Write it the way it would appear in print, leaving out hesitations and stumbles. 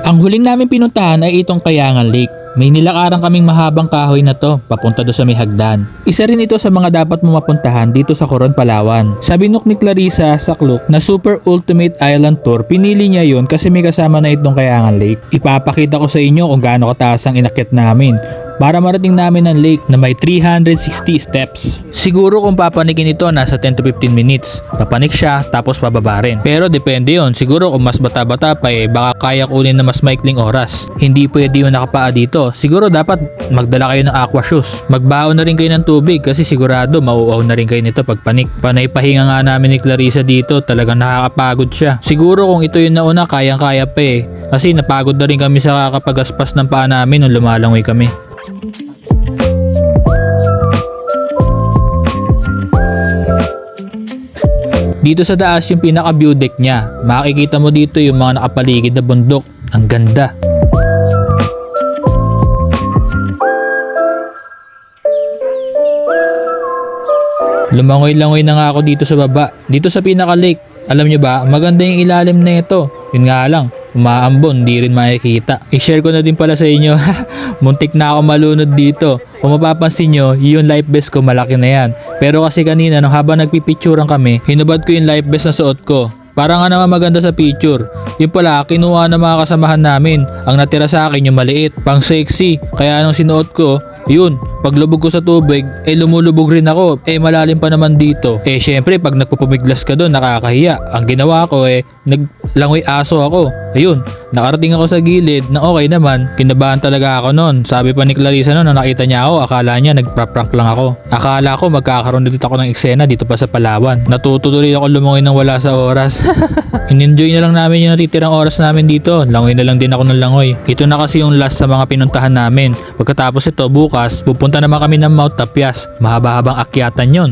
Ang huling namin pinuntahan ay itong Kayangan Lake. May nilakaran kaming mahabang kahoy na to papunta do sa may hagdan. Isa rin ito sa mga dapat mo mapuntahan dito sa Coron, Palawan. Sabi ni Clarissa sa Klook na Super Ultimate Island Tour, pinili niya yon kasi may kasama na itong Kayangan Lake. Ipapakita ko sa inyo kung gaano kataas ang inakyat namin para marating namin ang lake na may 360 steps. Siguro kung papanikin ito nasa 10 to 15 minutes. Papanik siya tapos pababa rin. Pero depende yon. Siguro kung mas bata-bata pa baka kaya kunin na mas maikling oras. Hindi pwede yung nakapaa dito. Siguro dapat magdala kayo ng aqua shoes. Magbaon na rin kayo ng tubig kasi sigurado mauuhaw na rin kayo nito pag panik. Panay pahinga nga namin ni Clarissa dito, talagang nakakapagod siya. Siguro kung ito yung nauna kayang-kaya pa kasi napagod na rin kami sa kakapagaspas ng paa namin nung lumalangoy kami. Dito sa taas yung pinaka view deck niya. Makikita mo dito yung mga nakapaligid na bundok. Ang ganda. Lumangoy-langoy na nga ako dito sa baba. Dito sa pinaka lake. Alam nyo ba, maganda yung ilalim na ito. Yun nga lang, umaambon, di rin makikita. I-share ko na din pala sa inyo. Muntik na ako malunod dito. Kung mapapansin nyo, yung life vest ko malaki na yan. Pero kasi kanina, nung habang nagpipicturean kami, hinubad ko yung life vest na suot ko. Para nga naman maganda sa picture. Yung pala, kinuha ng mga kasamahan namin. Ang natira sa akin yung maliit, pang sexy. Kaya nung sinuot ko, yun, paglubog ko sa tubig, lumulubog rin ako. Malalim pa naman dito. Syempre, pag nagpupumiglas ka doon, nakakahiya. Ang ginawa ko, naglangoy aso ako. Ayun, nakarating ako sa gilid na okay naman. Kinabahan talaga ako noon. Sabi pa ni Clarissa noon, nung nakita niya ako, akala niya nagprank lang ako. Akala ko magkakaroon dito ako ng eksena dito pa sa Palawan. Natutuloy ako lumangoy nang wala sa oras. In-enjoy na lang namin yung natitirang oras namin dito. Langoy na lang din ako ng langoy. Ito na kasi yung last sa mga pinuntahan namin. Pagkatapos ito, bukas, pupunta naman kami ng Mount Tapias. Mahaba-habang akyatan yon.